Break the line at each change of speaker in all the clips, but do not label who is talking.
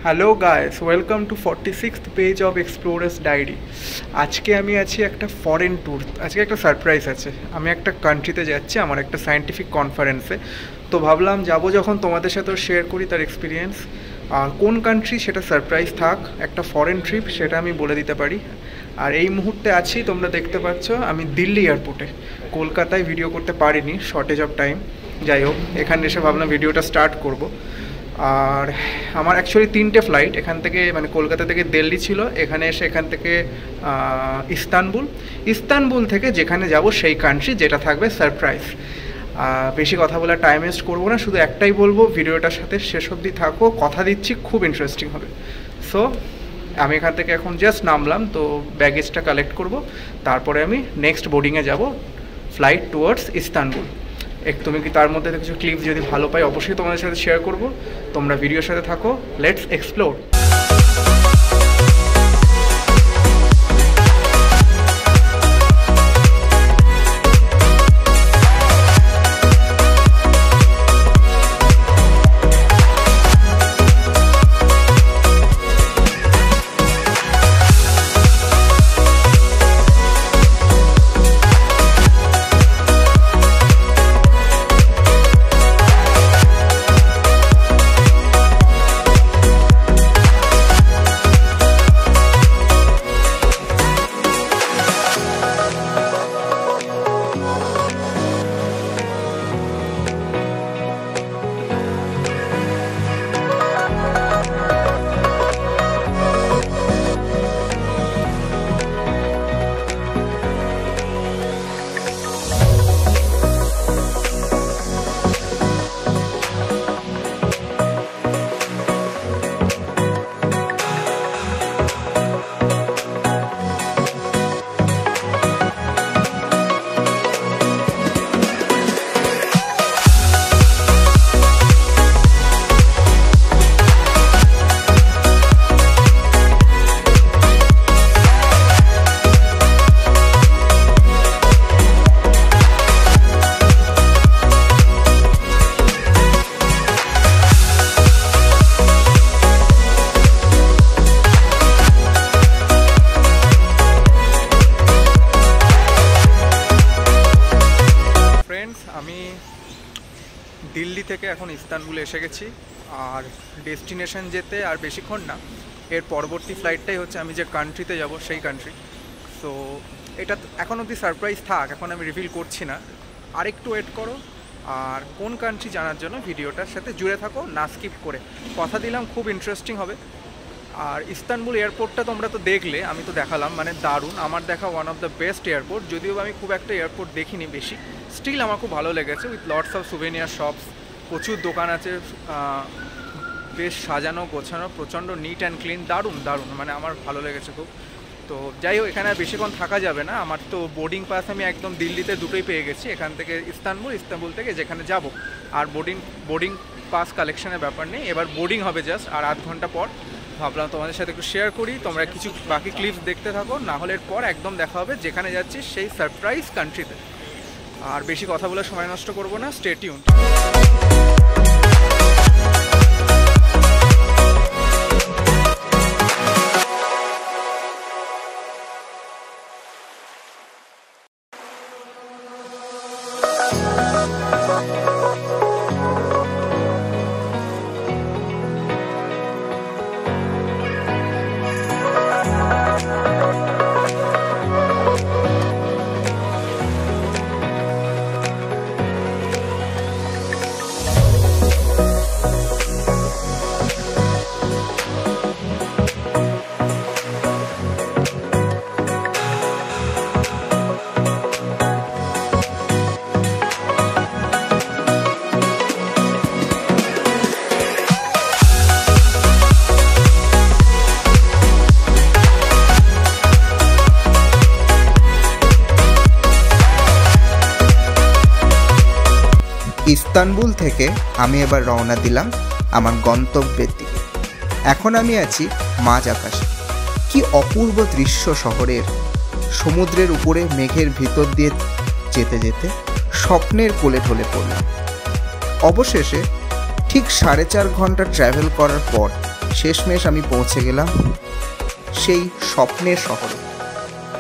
Hello guys, welcome to 46th page of explorers diary. আজকে আমি আছি একটা ফরেন ট্যুর। আজকে একটা সারপ্রাইজ আছে। আমি একটা কান্ট্রিতে যাচ্ছি আমার একটা সায়েন্টিফিক কনফারেন্সে। তো ভাবলাম যাবো যখন তোমাদের সাথেও শেয়ার করি তার এক্সপিরিয়েন্স। আর কোন কান্ট্রি সেটা সারপ্রাইজ থাক, একটা ফরেন ট্রিপ সেটা আমি বলে দিতে পারি। আর এই মুহূর্তে আছি, তোমরা দেখতে পাচ্ছ আমি দিল্লি এয়ারপোর্টে। কলকাতায় ভিডিও করতে পারিনি, শর্টেজ অফ টাইম। যাই হোক, এখানে এসে ভাবলাম ভিডিওটা স্টার্ট করব। আর আমার অ্যাকচুয়ালি 3টে ফ্লাইট এখান থেকে, মানে কলকাতা থেকে দিল্লি ছিল, এখানে এসে এখান থেকে ইস্তানবুল থেকে যেখানে যাব সেই কান্ট্রি, যেটা থাকবে সারপ্রাইজ। বেশি কথা বলে টাইম ওয়েস্ট করবো না, শুধু একটাই বলবো, ভিডিওটার সাথে শেষ অবধি থাকো, কথা দিচ্ছি খুব ইন্টারেস্টিং হবে। সো আমি এখান থেকে এখন জাস্ট নামলাম, তো ব্যাগেজটা কালেক্ট করব, তারপরে আমি নেক্সট বোর্ডিংয়ে যাব, ফ্লাইট টুয়ার্ডস ইস্তানবুল। তুমি কি তার মধ্যে কিছু ক্লিপ যদি ভালো পাই অবশ্যই তোমাদের সাথে শেয়ার করব। তোমরা ভিডিওর সাথে থাকো, লেটস এক্সপ্লোর। আমি দিল্লি থেকে এখন ইস্তানবুলে এসে গেছি, আর ডেস্টিনেশন যেতে আর বেশিক্ষণ না। এর পরবর্তী ফ্লাইটটাই হচ্ছে আমি যে কান্ট্রিতে যাব সেই কান্ট্রি। তো এটা এখন অবধি সারপ্রাইজ থাক, এখন আমি রিভিল করছি না, আরেকটু ওয়েট করো। আর কোন কান্ট্রি জানার জন্য ভিডিওটার সাথে জুড়ে থাকো, না স্কিপ করে। কথা দিলাম খুব ইন্টারেস্টিং হবে। আর ইস্তানবুল এয়ারপোর্টটা তোমরা তো দেখলে, আমি তো দেখালাম, মানে দারুণ। আমার দেখা one of the best airport. যদিও আমি খুব একটা এয়ারপোর্ট দেখিনি বেশি, স্টিল আমার খুব ভালো লেগেছে। With lots of souvenir shops, প্রচুর দোকান আছে, বেশ সাজানো গোছানো, প্রচণ্ড নিট অ্যান্ড ক্লিন, দারুণ দারুণ, মানে আমার ভালো লেগেছে খুব। তো যাই হোক, এখানে আর বেশিক্ষণ থাকা যাবে না। আমার তো বোর্ডিং পাস আমি একদম দিল্লিতে দুটোই পেয়ে গেছি, এখান থেকে ইস্তানবুল থেকে যেখানে যাব। আর বোর্ডিং পাস কালেকশনের ব্যাপার নেই, এবার বোর্ডিং হবে জাস্ট আর আধ ঘন্টা পর। ভাবলাম তোমাদের সাথে একটু শেয়ার করি, তোমরা কিছু বাকি ক্লিপস দেখতে থাকো, না হলে এরপর একদম দেখা হবে যেখানে যাচ্ছি সেই সারপ্রাইজ কান্ট্রিতে। আর বেশি কথা বলে সময় নষ্ট করবো না, স্টে টিউন।
ইস্তানবুল থেকে আমি এবার রওনা দিলাম আমার গন্তব্যের দিকে। এখন আমি আছি মাঝ আকাশে। কি অপূর্ব দৃশ্য শহরের। সমুদ্রের উপরে মেঘের ভিতর দিয়ে যেতে যেতে স্বপ্নের কোলে ঢলে পড়লাম। অবশেষে ঠিক 4.5 ঘন্টা ট্র্যাভেল করার পর শেষমেশ আমি পৌঁছে গেলাম সেই স্বপ্নের শহরে।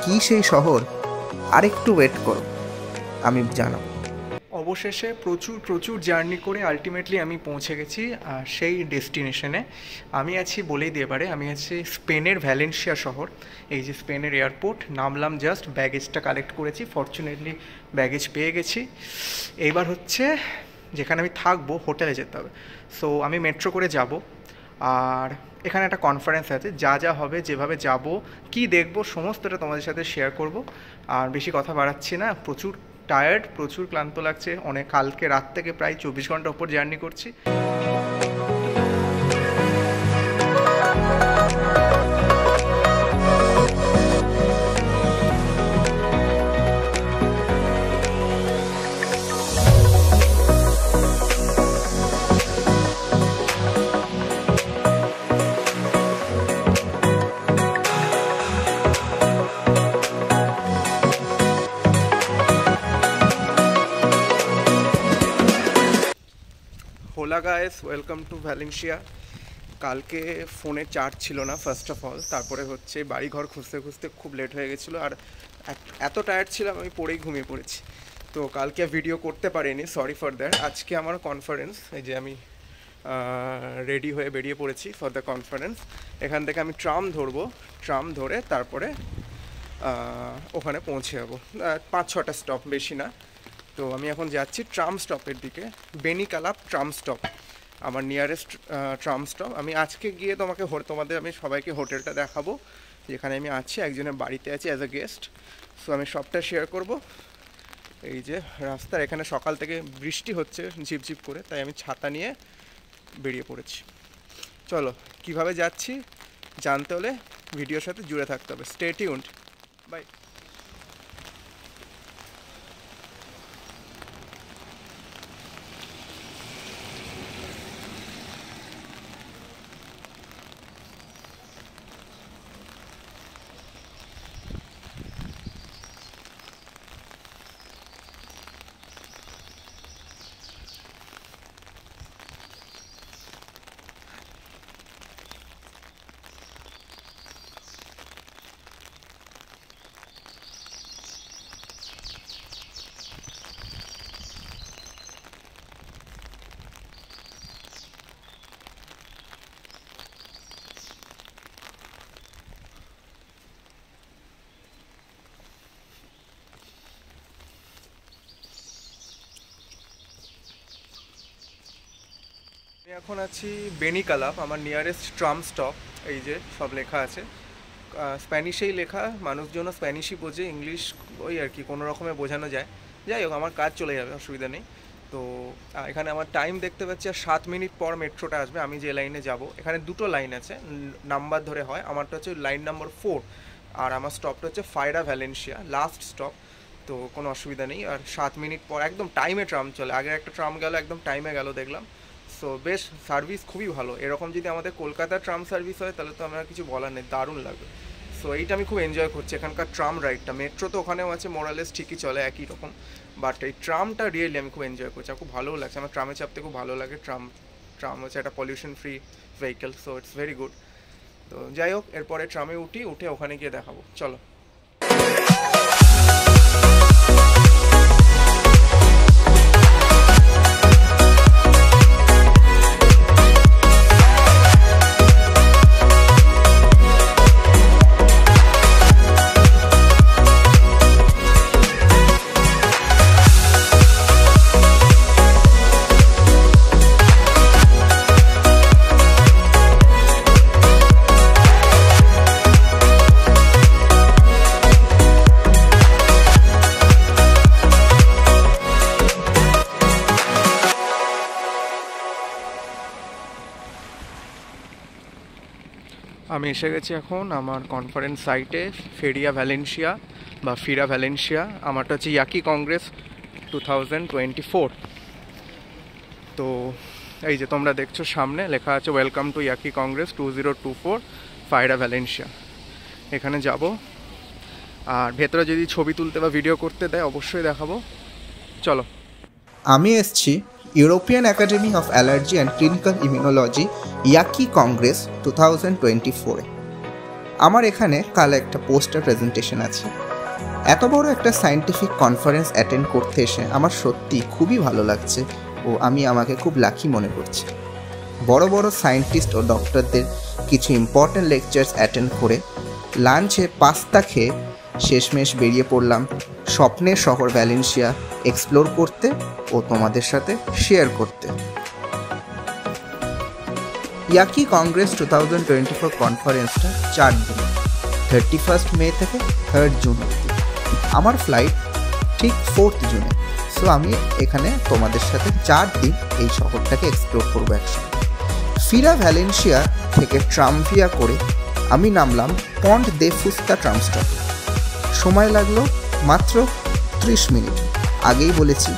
কি সেই শহর? আরেকটু ওয়েট করো, আমি জানাবো।
অবশেষে প্রচুর জার্নি করে আলটিমেটলি আমি পৌঁছে গেছি সেই ডেস্টিনেশনে। আমি আছি বলেই দিয়ে পারে, আমি আছি স্পেনের ভ্যালেন্সিয়া শহর। এই যে স্পেনের এয়ারপোর্ট, নামলাম জাস্ট, ব্যাগেজটা কালেক্ট করেছি, ফরচুনেটলি ব্যাগেজ পেয়ে গেছি। এইবার হচ্ছে যেখানে আমি থাকবো হোটেলে যেতে হবে। সো আমি মেট্রো করে যাব, আর এখানে একটা কনফারেন্স আছে, যা হবে, যেভাবে যাব, কি দেখব, সমস্তটা তোমাদের সাথে শেয়ার করব। আর বেশি কথা বাড়াচ্ছি না, প্রচুর টায়ার্ড, প্রচুর ক্লান্ত লাগছে, অনেক কালকে রাত থেকে প্রায় 24 ঘন্টা ওপর জার্নি করছি। হোলা গাইস, ওয়েলকাম টু ভ্যালেন্সিয়া। কালকে ফোনে চার্জ ছিল না ফার্স্ট অফ অল, তারপরে হচ্ছে বাড়িঘর খুঁজতে খুঁজতে খুব লেট হয়ে গেছিলো, আর এত টায়ার্ড ছিলাম আমি পড়েই ঘুমিয়ে পড়েছি। তো কালকে ভিডিও করতে পারিনি, সরি ফর দ্যাট। আজকে আমার কনফারেন্স, এই যে আমি রেডি হয়ে বেরিয়ে পড়েছি ফর দ্য কনফারেন্স। এখান থেকে আমি ট্রাম ধরবো, ট্রাম ধরে তারপরে ওখানে পৌঁছে যাবো। 5-6টা স্টপ, বেশি না। তো আমি এখন যাচ্ছি ট্রাম স্টপের দিকে, বেনিকালাপ ট্রাম স্টপ আমার নিয়ারেস্ট ট্রাম স্টপ। আমি আজকে গিয়ে তোমাদের আমি সবাইকে হোটেলটা দেখাবো যেখানে আমি আছি, একজনের বাড়িতে আছি অ্যাজ এ গেস্ট। সো আমি সবটা শেয়ার করব। এই যে রাস্তার এখানে সকাল থেকে বৃষ্টি হচ্ছে ঝিপঝিপ করে, তাই আমি ছাতা নিয়ে বেরিয়ে পড়েছি। চলো, কিভাবে যাচ্ছি জানতে হলে ভিডিওর সাথে জুড়ে থাকতে হবে। Stay tuned, bye. আমি এখন আছি বেনিকালাপ, আমার নিয়ারেস্ট ট্রাম স্টপ। এই যে সব লেখা আছে, স্প্যানিশেই লেখা, মানুষজনও স্প্যানিশই বোঝে, ইংলিশ ওই আর কি কোনো রকমে বোঝানো যায়। যাই হোক, আমার কাজ চলে যাবে, অসুবিধা নেই। তো এখানে আমার টাইম দেখতে পাচ্ছি, আর 7 মিনিট পর মেট্রোটা আসবে। আমি যে লাইনে যাব, এখানে দুটো লাইন আছে, নাম্বার ধরে হয়। আমারটা হচ্ছে লাইন নাম্বার 4, আর আমার স্টপটা হচ্ছে ফাইরা ভ্যালেন্সিয়া, লাস্ট স্টপ। তো কোনো অসুবিধা নেই। আর 7 মিনিট পর একদম টাইমে ট্রাম চলে। আগে একটা ট্রাম গেল, একদম টাইমে গেল দেখলাম। সো বেশ সার্ভিস খুবই ভালো। এরকম যদি আমাদের কলকাতার ট্রাম সার্ভিস হয় তাহলে তো আমার কিছু বলার নেই, দারুণ লাগবে। সো এইটা আমি খুব এনজয় করছি, এখানকার ট্রাম রাইডটা। মেট্রো তো ওখানেও আছে, মোরালেস ঠিকই চলে একই রকম, বাট এই ট্রামটা রিয়েলি আমি খুব এনজয় করছি, আমার খুব ভালোও লাগছে। আমার ট্রামে চাপতে খুব ভালো লাগে। ট্রাম হচ্ছে একটা pollution free vehicle, so it's very good. তো যাই হোক, এরপরে ট্রামে উঠে ওখানে গিয়ে দেখাবো, চলো। আমি এসে গেছি এখন আমার কনফারেন্স সাইটে, ফেরিয়া ভ্যালেন্সিয়া বা ফিরা ভ্যালেন্সিয়া। আমারটা হচ্ছে ইয়াকি কংগ্রেস 2024। তো এই যে তোমরা দেখছো সামনে লেখা আছে welcome to EAACI Congress 2024 Feria Valencia. এখানে যাব, আর ভেতরে যদি ছবি তুলতে বা ভিডিও করতে দেয় অবশ্যই দেখাবো, চলো।
আমি এসছি European Academy of Allergy and Clinical Immunology yaki Congress 2024 আমার এখানে কাল একটা পোস্টার প্রেজেন্টেশন আছে। এত বড় একটা সায়েন্টিফিক কনফারেন্স অ্যাটেন্ড করতে এসে আমার সত্যি খুবই ভালো লাগছে ও আমি আমাকে খুব লাকি মনে করছি। বড় বড় সায়েন্টিস্ট ও ডক্টরদের কিছু ইম্পর্ট্যান্ট লেকচার্স অ্যাটেন্ড করে লাঞ্চে পাস্তা খেয়ে শেষমেশ বেরিয়ে পড়লাম স্বপ্নের শহর ভ্যালেন্সিয়া এক্সপ্লোর করতে ও তোমাদের সাথে শেয়ার করতে। ইয়াকি কংগ্রেস 2024 কনফারেন্সটা 4 দিন, 31 মে থেকে 3 জুন অবধি। আমার ফ্লাইট ঠিক 4 জুনে। সো আমি এখানে তোমাদের সাথে 4 দিন এই শহরটাকে এক্সপ্লোর করবো একসঙ্গে। ফিরা ভ্যালেন্সিয়া থেকে ট্রামভিয়া করে আমি নামলাম পন্ট দে ফুস্তা ট্রাম স্টপে। সময় লাগলো মাত্র 30 মিনিট। আগেই বলেছি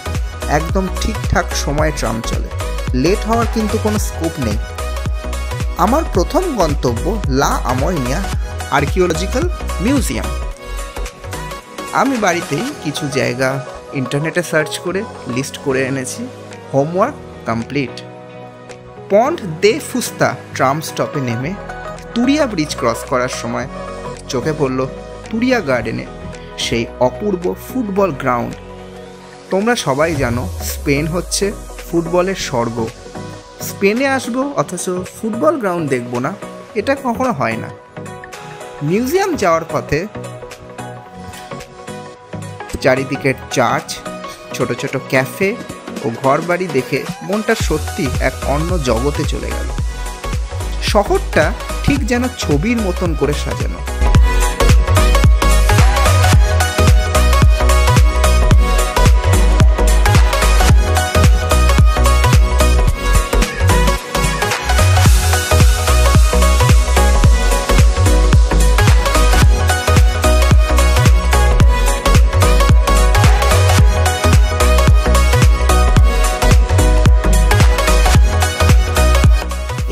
একদম ঠিকঠাক সময়ে ট্রাম চলে, লেট হওয়ার কিন্তু কোনো স্কোপ নেই। আমার প্রথম গন্তব্য লা আমোরিনিয়া আর্কিওলজিক্যাল মিউজিয়াম। আমি বাড়িতেই কিছু জায়গা ইন্টারনেটে সার্চ করে লিস্ট করে এনেছি। Homework complete. Pont de Fusta tram স্টপে নেমে তুরিয়া ব্রিজ ক্রস করার সময় চোখে পড়ল তুরিয়া গার্ডেনে সেই অপূর্ব ফুটবল গ্রাউন্ড। তোমরা সবাই জানো স্পেন হচ্ছে ফুটবলের স্বর্গ। স্পেনে আসবো অথচ ফুটবল গ্রাউন্ড দেখবো না, এটা কখনো হয় না। মিউজিয়াম যাওয়ার পথে চারিদিকের চার্চ, ছোট ছোট ক্যাফে ও ঘরবাড়ি দেখে মনটা সত্যি এক অন্য জগতে চলে গেল। শহরটা ঠিক যেন ছবির মতন করে সাজানো।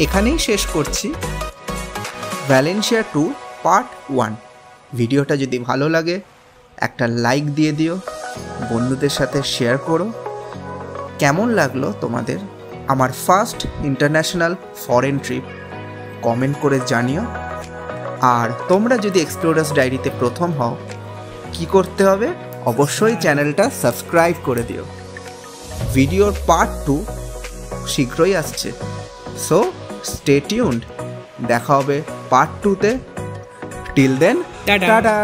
এখানেই শেষ করছি ভ্যালেন্সিয়া ট্যুর পার্ট 1। ভিডিওটা যদি ভালো লাগে একটা লাইক দিয়ে দিও, বন্ধুদের সাথে শেয়ার করো। কেমন লাগলো তোমাদের আমার first international foreign trip comment করে জানিও। আর তোমরা যদি এক্সপ্লোরার্স ডায়েরিতে প্রথম হও কি করতে হবে, অবশ্যই চ্যানেলটা সাবস্ক্রাইব করে দিও। ভিডিওর পার্ট 2 শীঘ্রই আসছে, সো স্টে টিউনড। দেখা হবে পার্ট 2-তে। Till then tata.